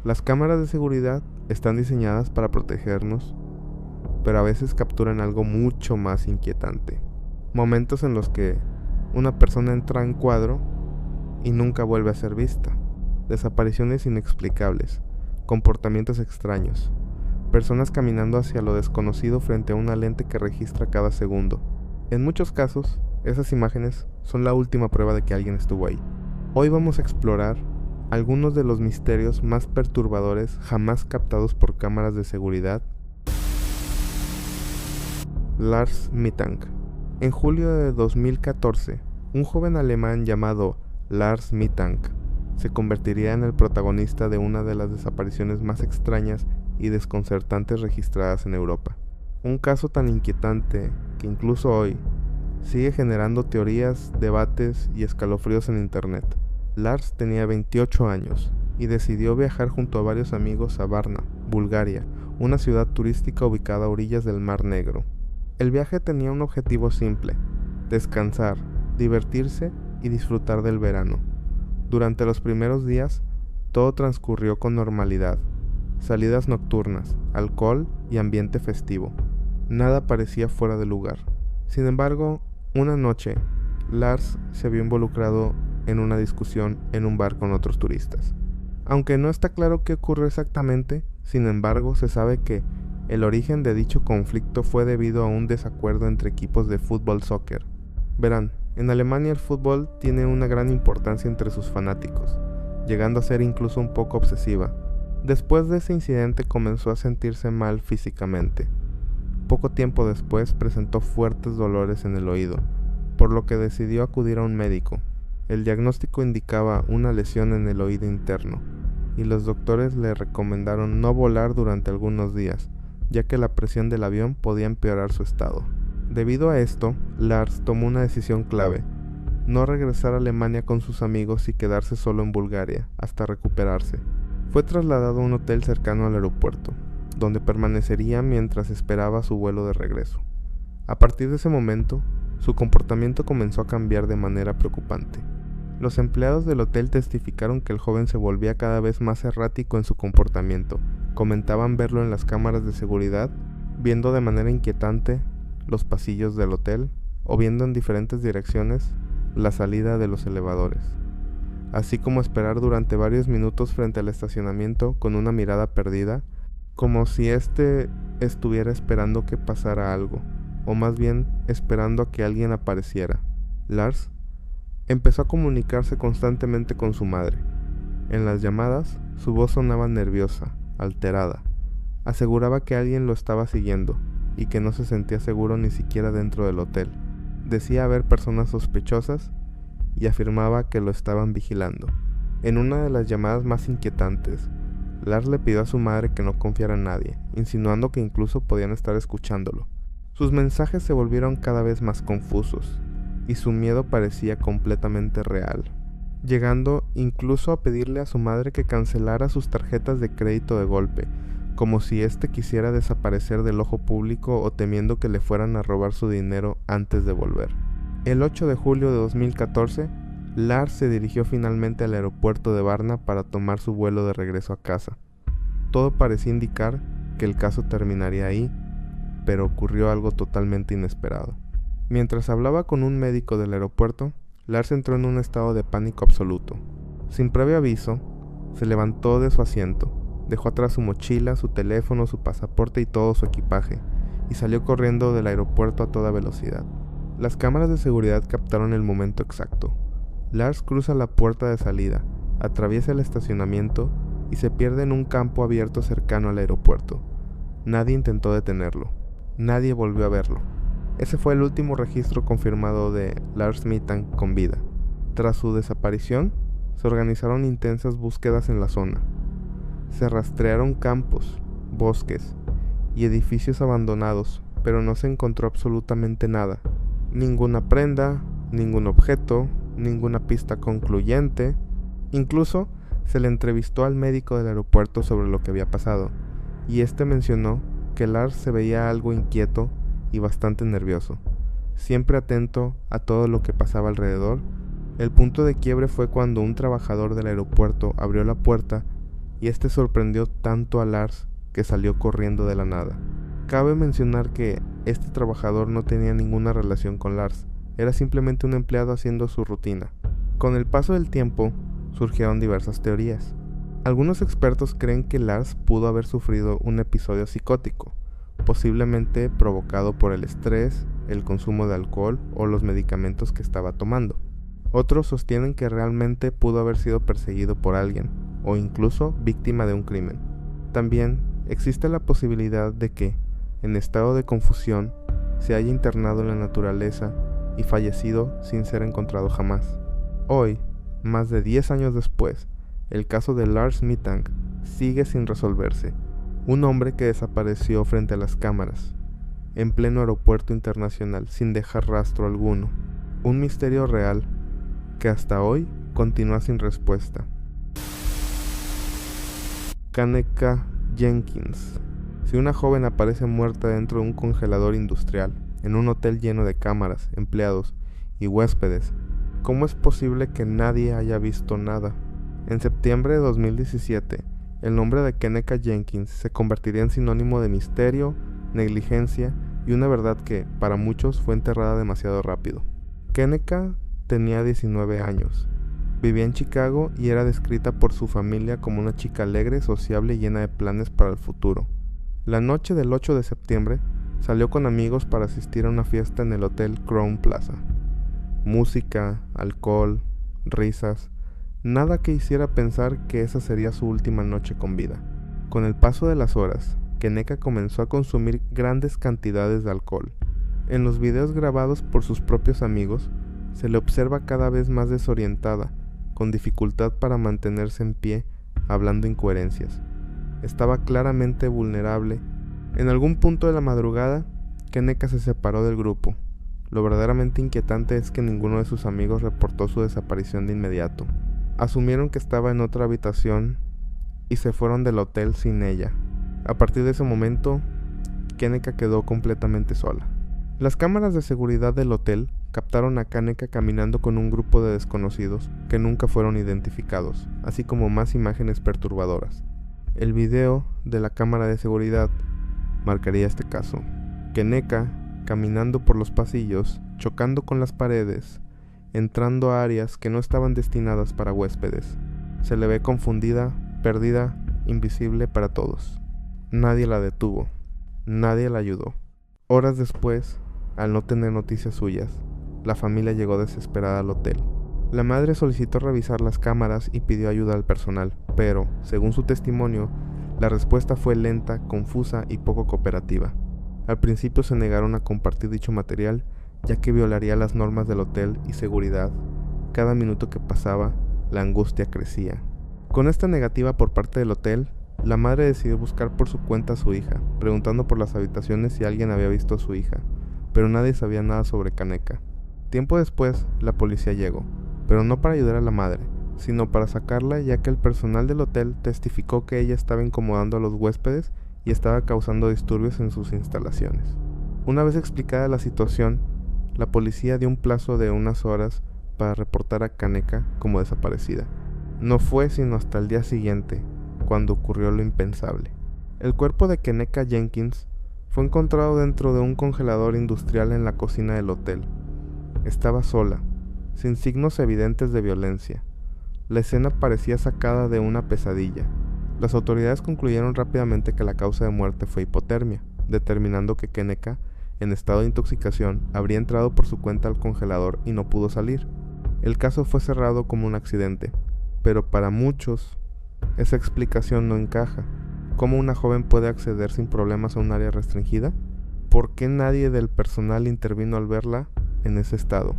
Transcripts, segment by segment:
Las cámaras de seguridad están diseñadas para protegernos, pero a veces capturan algo mucho más inquietante. Momentos en los que una persona entra en cuadro y nunca vuelve a ser vista. Desapariciones inexplicables, comportamientos extraños, personas caminando hacia lo desconocido frente a una lente que registra cada segundo. En muchos casos, esas imágenes son la última prueba de que alguien estuvo ahí. Hoy vamos a explorar algunos de los misterios más perturbadores jamás captados por cámaras de seguridad. Lars Mittank. En julio de 2014, un joven alemán llamado Lars Mittank se convertiría en el protagonista de una de las desapariciones más extrañas y desconcertantes registradas en Europa. Un caso tan inquietante que incluso hoy sigue generando teorías, debates y escalofríos en internet. Lars tenía 28 años y decidió viajar junto a varios amigos a Varna, Bulgaria, una ciudad turística ubicada a orillas del Mar Negro. El viaje tenía un objetivo simple: descansar, divertirse y disfrutar del verano. Durante los primeros días, todo transcurrió con normalidad. Salidas nocturnas, alcohol y ambiente festivo. Nada parecía fuera de lugar. Sin embargo, una noche, Lars se vio involucrado en una discusión en un bar con otros turistas. Aunque no está claro qué ocurrió exactamente, sin embargo, se sabe que el origen de dicho conflicto fue debido a un desacuerdo entre equipos de fútbol-soccer. Verán, en Alemania el fútbol tiene una gran importancia entre sus fanáticos, llegando a ser incluso un poco obsesiva. Después de ese incidente comenzó a sentirse mal físicamente. Poco tiempo después presentó fuertes dolores en el oído, por lo que decidió acudir a un médico. El diagnóstico indicaba una lesión en el oído interno, y los doctores le recomendaron no volar durante algunos días, ya que la presión del avión podía empeorar su estado. Debido a esto, Lars tomó una decisión clave: no regresar a Alemania con sus amigos y quedarse solo en Bulgaria hasta recuperarse. Fue trasladado a un hotel cercano al aeropuerto, donde permanecería mientras esperaba su vuelo de regreso. A partir de ese momento, su comportamiento comenzó a cambiar de manera preocupante. Los empleados del hotel testificaron que el joven se volvía cada vez más errático en su comportamiento. Comentaban verlo en las cámaras de seguridad, viendo de manera inquietante los pasillos del hotel o viendo en diferentes direcciones la salida de los elevadores, así como esperar durante varios minutos frente al estacionamiento con una mirada perdida, como si estuviera esperando que pasara algo, o más bien esperando a que alguien apareciera. Lars empezó a comunicarse constantemente con su madre. En las llamadas, su voz sonaba nerviosa, alterada. Aseguraba que alguien lo estaba siguiendo y que no se sentía seguro ni siquiera dentro del hotel. Decía haber personas sospechosas y afirmaba que lo estaban vigilando. En una de las llamadas más inquietantes, Lars le pidió a su madre que no confiara en nadie, insinuando que incluso podían estar escuchándolo. Sus mensajes se volvieron cada vez más confusos, y su miedo parecía completamente real, llegando incluso a pedirle a su madre que cancelara sus tarjetas de crédito de golpe, como si éste quisiera desaparecer del ojo público o temiendo que le fueran a robar su dinero antes de volver. El 8 de julio de 2014, Lars se dirigió finalmente al aeropuerto de Varna para tomar su vuelo de regreso a casa. Todo parecía indicar que el caso terminaría ahí, pero ocurrió algo totalmente inesperado. Mientras hablaba con un médico del aeropuerto, Lars entró en un estado de pánico absoluto. Sin previo aviso, se levantó de su asiento, dejó atrás su mochila, su teléfono, su pasaporte y todo su equipaje, y salió corriendo del aeropuerto a toda velocidad. Las cámaras de seguridad captaron el momento exacto. Lars cruza la puerta de salida, atraviesa el estacionamiento y se pierde en un campo abierto cercano al aeropuerto. Nadie intentó detenerlo. Nadie volvió a verlo. Ese fue el último registro confirmado de Lars Mittank con vida. Tras su desaparición, se organizaron intensas búsquedas en la zona. Se rastrearon campos, bosques y edificios abandonados, pero no se encontró absolutamente nada. Ninguna prenda, ningún objeto, ninguna pista concluyente. Incluso se le entrevistó al médico del aeropuerto sobre lo que había pasado, y este mencionó que Lars se veía algo inquieto y bastante nervioso, siempre atento a todo lo que pasaba alrededor. El punto de quiebre fue cuando un trabajador del aeropuerto abrió la puerta y este sorprendió tanto a Lars que salió corriendo de la nada. Cabe mencionar que este trabajador no tenía ninguna relación con Lars, era simplemente un empleado haciendo su rutina. Con el paso del tiempo, surgieron diversas teorías. Algunos expertos creen que Lars pudo haber sufrido un episodio psicótico, posiblemente provocado por el estrés, el consumo de alcohol o los medicamentos que estaba tomando. Otros sostienen que realmente pudo haber sido perseguido por alguien, o incluso víctima de un crimen. También existe la posibilidad de que, en estado de confusión, se haya internado en la naturaleza y fallecido sin ser encontrado jamás. Hoy, más de 10 años después, el caso de Lars Mittank sigue sin resolverse. Un hombre que desapareció frente a las cámaras, en pleno aeropuerto internacional, sin dejar rastro alguno. Un misterio real que hasta hoy continúa sin respuesta. Kenneka Jenkins. Si una joven aparece muerta dentro de un congelador industrial, en un hotel lleno de cámaras, empleados y huéspedes, ¿cómo es posible que nadie haya visto nada? En septiembre de 2017, el nombre de Kenneka Jenkins se convertiría en sinónimo de misterio, negligencia y una verdad que, para muchos, fue enterrada demasiado rápido. Kenneka tenía 19 años. Vivía en Chicago y era descrita por su familia como una chica alegre, sociable y llena de planes para el futuro. La noche del 8 de septiembre, salió con amigos para asistir a una fiesta en el Hotel Crown Plaza. Música, alcohol, risas, nada que hiciera pensar que esa sería su última noche con vida. Con el paso de las horas, Kenneka comenzó a consumir grandes cantidades de alcohol. En los videos grabados por sus propios amigos, se le observa cada vez más desorientada, con dificultad para mantenerse en pie, hablando incoherencias. Estaba claramente vulnerable. En algún punto de la madrugada, Kenneka se separó del grupo. Lo verdaderamente inquietante es que ninguno de sus amigos reportó su desaparición de inmediato. Asumieron que estaba en otra habitación y se fueron del hotel sin ella. A partir de ese momento, Kenneka quedó completamente sola. Las cámaras de seguridad del hotel captaron a Kenneka caminando con un grupo de desconocidos que nunca fueron identificados, así como más imágenes perturbadoras. El video de la cámara de seguridad marcaría este caso. Kenneka caminando por los pasillos, chocando con las paredes, entrando a áreas que no estaban destinadas para huéspedes. Se le ve confundida, perdida, invisible para todos. Nadie la detuvo, nadie la ayudó. Horas después, al no tener noticias suyas, la familia llegó desesperada al hotel. La madre solicitó revisar las cámaras y pidió ayuda al personal, pero, según su testimonio, la respuesta fue lenta, confusa y poco cooperativa. Al principio se negaron a compartir dicho material, ya que violaría las normas del hotel y seguridad. Cada minuto que pasaba, la angustia crecía. Con esta negativa por parte del hotel, la madre decidió buscar por su cuenta a su hija, preguntando por las habitaciones si alguien había visto a su hija, pero nadie sabía nada sobre Kenneka. Tiempo después, la policía llegó, pero no para ayudar a la madre, sino para sacarla, ya que el personal del hotel testificó que ella estaba incomodando a los huéspedes y estaba causando disturbios en sus instalaciones. Una vez explicada la situación, la policía dio un plazo de unas horas para reportar a Kenneka como desaparecida. No fue sino hasta el día siguiente, cuando ocurrió lo impensable. El cuerpo de Kenneka Jenkins fue encontrado dentro de un congelador industrial en la cocina del hotel. Estaba sola, sin signos evidentes de violencia. La escena parecía sacada de una pesadilla. Las autoridades concluyeron rápidamente que la causa de muerte fue hipotermia, determinando que Kenneka, en estado de intoxicación, habría entrado por su cuenta al congelador y no pudo salir. El caso fue cerrado como un accidente, pero para muchos, esa explicación no encaja. ¿Cómo una joven puede acceder sin problemas a un área restringida? ¿Por qué nadie del personal intervino al verla en ese estado?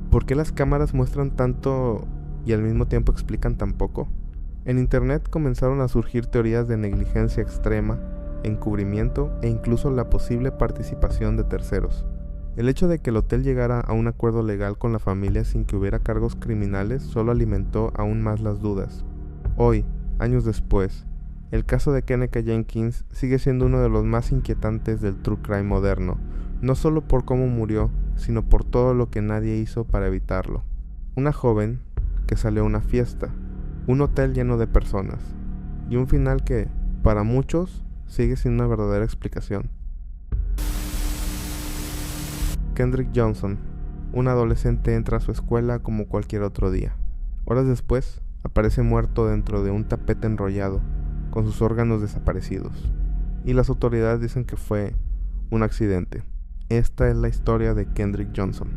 ¿Por qué las cámaras muestran tanto y al mismo tiempo explican tan poco? En internet comenzaron a surgir teorías de negligencia extrema, encubrimiento e incluso la posible participación de terceros. El hecho de que el hotel llegara a un acuerdo legal con la familia sin que hubiera cargos criminales solo alimentó aún más las dudas. Hoy, años después, el caso de Kenneka Jenkins sigue siendo uno de los más inquietantes del true crime moderno, no solo por cómo murió, sino por todo lo que nadie hizo para evitarlo. Una joven que salió a una fiesta, un hotel lleno de personas, y un final que, para muchos, sigue sin una verdadera explicación. Kendrick Johnson, un adolescente, entra a su escuela como cualquier otro día. Horas después, aparece muerto dentro de un tapete enrollado, con sus órganos desaparecidos. Y las autoridades dicen que fue un accidente. Esta es la historia de Kendrick Johnson.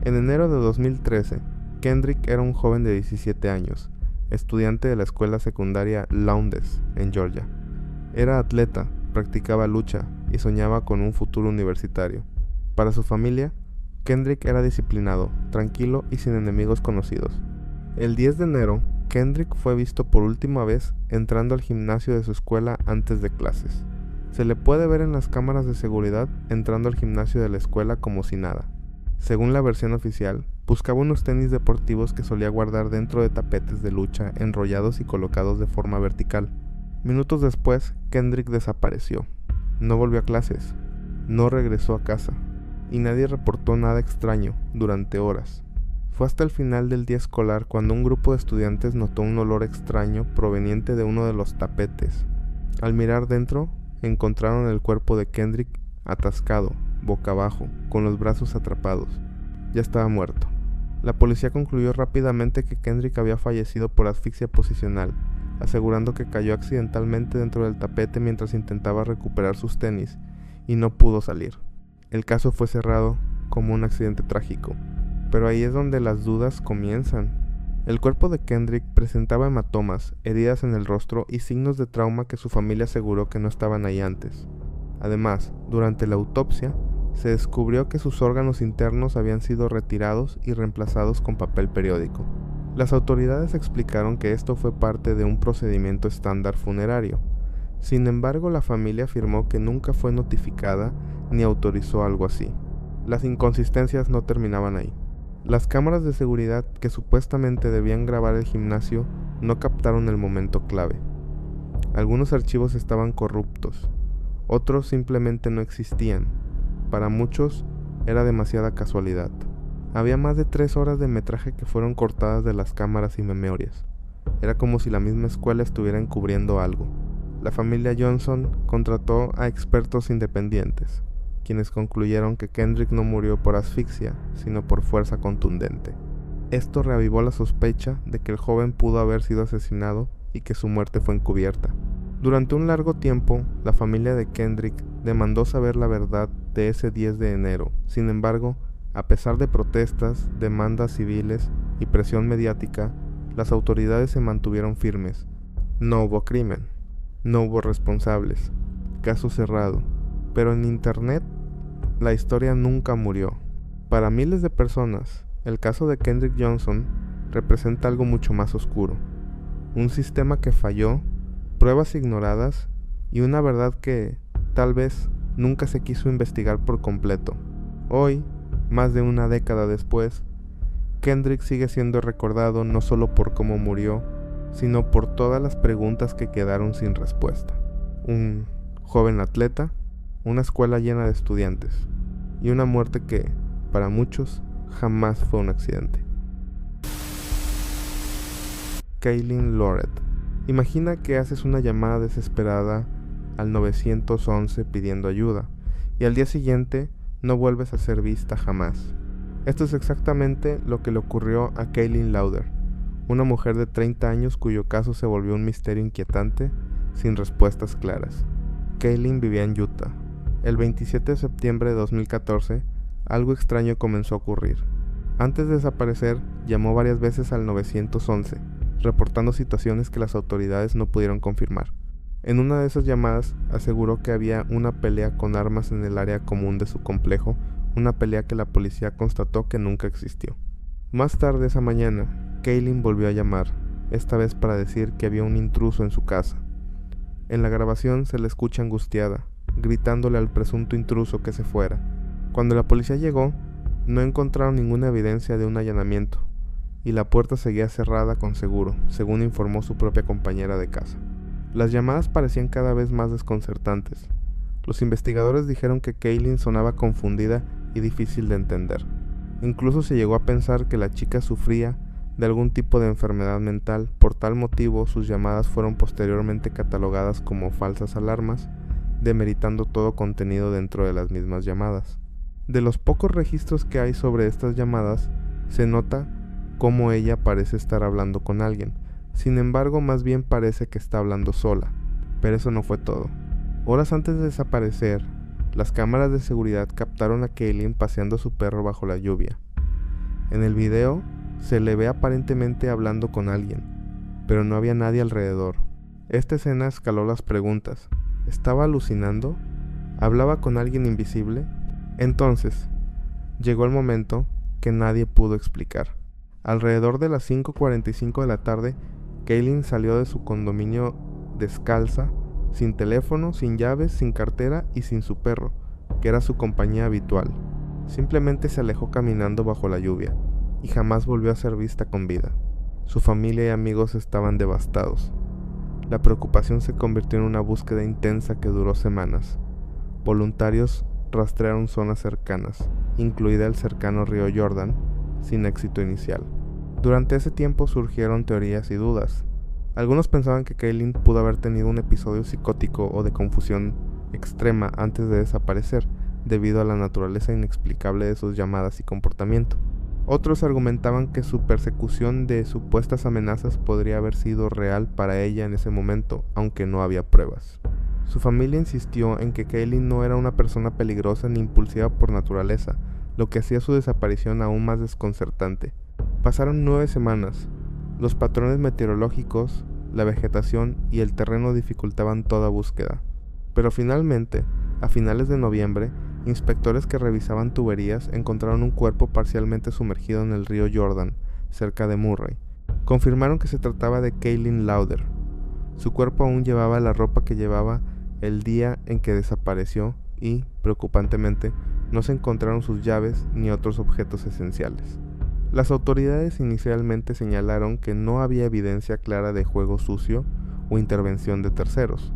En enero de 2013, Kendrick era un joven de 17 años, estudiante de la escuela secundaria Lowndes, en Georgia. Era atleta, practicaba lucha y soñaba con un futuro universitario. Para su familia, Kendrick era disciplinado, tranquilo y sin enemigos conocidos. El 10 de enero, Kendrick fue visto por última vez entrando al gimnasio de su escuela antes de clases. Se le puede ver en las cámaras de seguridad entrando al gimnasio de la escuela como si nada. Según la versión oficial, buscaba unos tenis deportivos que solía guardar dentro de tapetes de lucha enrollados y colocados de forma vertical. Minutos después, Kendrick desapareció. No volvió a clases, no regresó a casa, y nadie reportó nada extraño durante horas. Fue hasta el final del día escolar cuando un grupo de estudiantes notó un olor extraño proveniente de uno de los tapetes. Al mirar dentro, encontraron el cuerpo de Kendrick atascado, boca abajo, con los brazos atrapados. Ya estaba muerto. La policía concluyó rápidamente que Kendrick había fallecido por asfixia posicional, asegurando que cayó accidentalmente dentro del tapete mientras intentaba recuperar sus tenis y no pudo salir. El caso fue cerrado como un accidente trágico, pero ahí es donde las dudas comienzan. El cuerpo de Kendrick presentaba hematomas, heridas en el rostro y signos de trauma que su familia aseguró que no estaban ahí antes. Además, durante la autopsia, se descubrió que sus órganos internos habían sido retirados y reemplazados con papel periódico. Las autoridades explicaron que esto fue parte de un procedimiento estándar funerario. Sin embargo, la familia afirmó que nunca fue notificada ni autorizó algo así. Las inconsistencias no terminaban ahí. Las cámaras de seguridad que supuestamente debían grabar el gimnasio no captaron el momento clave. Algunos archivos estaban corruptos, otros simplemente no existían. Para muchos era demasiada casualidad. Había más de 3 horas de metraje que fueron cortadas de las cámaras y memorias. Era como si la misma escuela estuviera encubriendo algo. La familia Johnson contrató a expertos independientes, quienes concluyeron que Kendrick no murió por asfixia, sino por fuerza contundente. Esto reavivó la sospecha de que el joven pudo haber sido asesinado y que su muerte fue encubierta. Durante un largo tiempo, la familia de Kendrick demandó saber la verdad de ese 10 de enero. Sin embargo, a pesar de protestas, demandas civiles y presión mediática, las autoridades se mantuvieron firmes. No hubo crimen, no hubo responsables, caso cerrado. Pero en internet, la historia nunca murió. Para miles de personas, el caso de Kendrick Johnson representa algo mucho más oscuro. Un sistema que falló, pruebas ignoradas y una verdad que, tal vez, nunca se quiso investigar por completo. Hoy, más de una década después, Kendrick sigue siendo recordado no solo por cómo murió, sino por todas las preguntas que quedaron sin respuesta. Un joven atleta, una escuela llena de estudiantes, y una muerte que, para muchos, jamás fue un accidente. Kaylin Lored. Imagina que haces una llamada desesperada al 911 pidiendo ayuda, y al día siguiente no vuelves a ser vista jamás. Esto es exactamente lo que le ocurrió a Kaylin Lauder, una mujer de 30 años cuyo caso se volvió un misterio inquietante, sin respuestas claras. Kaylin vivía en Utah. El 27 de septiembre de 2014, algo extraño comenzó a ocurrir. Antes de desaparecer, llamó varias veces al 911, reportando situaciones que las autoridades no pudieron confirmar. En una de esas llamadas aseguró que había una pelea con armas en el área común de su complejo, una pelea que la policía constató que nunca existió. Más tarde esa mañana, Kaylin volvió a llamar, esta vez para decir que había un intruso en su casa. En la grabación se le escucha angustiada, gritándole al presunto intruso que se fuera. Cuando la policía llegó, no encontraron ninguna evidencia de un allanamiento, y la puerta seguía cerrada con seguro, según informó su propia compañera de casa. Las llamadas parecían cada vez más desconcertantes. Los investigadores dijeron que Kaylin sonaba confundida y difícil de entender. Incluso se llegó a pensar que la chica sufría de algún tipo de enfermedad mental. Por tal motivo, sus llamadas fueron posteriormente catalogadas como falsas alarmas, demeritando todo contenido dentro de las mismas llamadas. De los pocos registros que hay sobre estas llamadas, se nota cómo ella parece estar hablando con alguien. Sin embargo, más bien parece que está hablando sola. Pero eso no fue todo. Horas antes de desaparecer, las cámaras de seguridad captaron a Kaylin paseando a su perro bajo la lluvia. En el video se le ve aparentemente hablando con alguien, pero no había nadie alrededor. Esta escena escaló las preguntas. ¿Estaba alucinando? ¿Hablaba con alguien invisible? Entonces, llegó el momento que nadie pudo explicar. Alrededor de las 5:45 de la tarde, Kaylin salió de su condominio descalza, sin teléfono, sin llaves, sin cartera y sin su perro, que era su compañía habitual. Simplemente se alejó caminando bajo la lluvia y jamás volvió a ser vista con vida. Su familia y amigos estaban devastados. La preocupación se convirtió en una búsqueda intensa que duró semanas. Voluntarios rastrearon zonas cercanas, incluida el cercano río Jordan, sin éxito inicial. Durante ese tiempo surgieron teorías y dudas. Algunos pensaban que Kaylin pudo haber tenido un episodio psicótico o de confusión extrema antes de desaparecer, debido a la naturaleza inexplicable de sus llamadas y comportamiento. Otros argumentaban que su persecución de supuestas amenazas podría haber sido real para ella en ese momento, aunque no había pruebas. Su familia insistió en que Kaylin no era una persona peligrosa ni impulsiva por naturaleza, lo que hacía su desaparición aún más desconcertante. Pasaron 9 semanas. Los patrones meteorológicos, la vegetación y el terreno dificultaban toda búsqueda. Pero finalmente, a finales de noviembre, inspectores que revisaban tuberías encontraron un cuerpo parcialmente sumergido en el río Jordan, cerca de Murray. Confirmaron que se trataba de Kaylin Lauder. Su cuerpo aún llevaba la ropa que llevaba el día en que desapareció y, preocupantemente, no se encontraron sus llaves ni otros objetos esenciales. Las autoridades inicialmente señalaron que no había evidencia clara de juego sucio o intervención de terceros,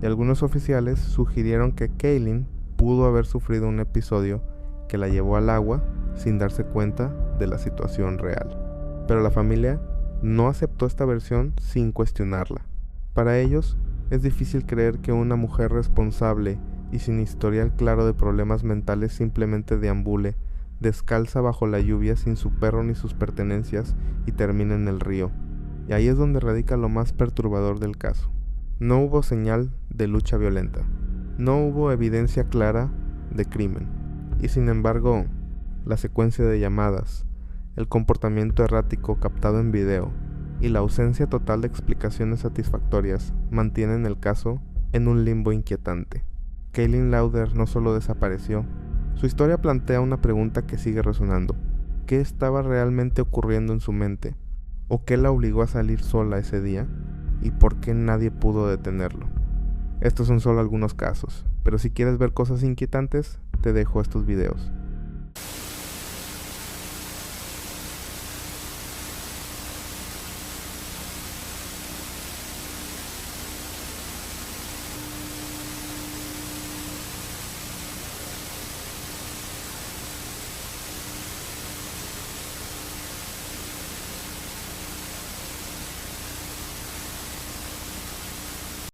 y algunos oficiales sugirieron que Kaylin pudo haber sufrido un episodio que la llevó al agua sin darse cuenta de la situación real. Pero la familia no aceptó esta versión sin cuestionarla. Para ellos, es difícil creer que una mujer responsable y sin historial claro de problemas mentales simplemente deambule descalza bajo la lluvia sin su perro ni sus pertenencias y termine en el río. Y ahí es donde radica lo más perturbador del caso. No hubo señal de lucha violenta. No hubo evidencia clara de crimen. Y sin embargo, la secuencia de llamadas, el comportamiento errático captado en video y la ausencia total de explicaciones satisfactorias mantienen el caso en un limbo inquietante. Kaylin Lauder no solo desapareció, su historia plantea una pregunta que sigue resonando. ¿Qué estaba realmente ocurriendo en su mente? ¿O qué la obligó a salir sola ese día? ¿Y por qué nadie pudo detenerlo? Estos son solo algunos casos, pero si quieres ver cosas inquietantes, te dejo estos videos.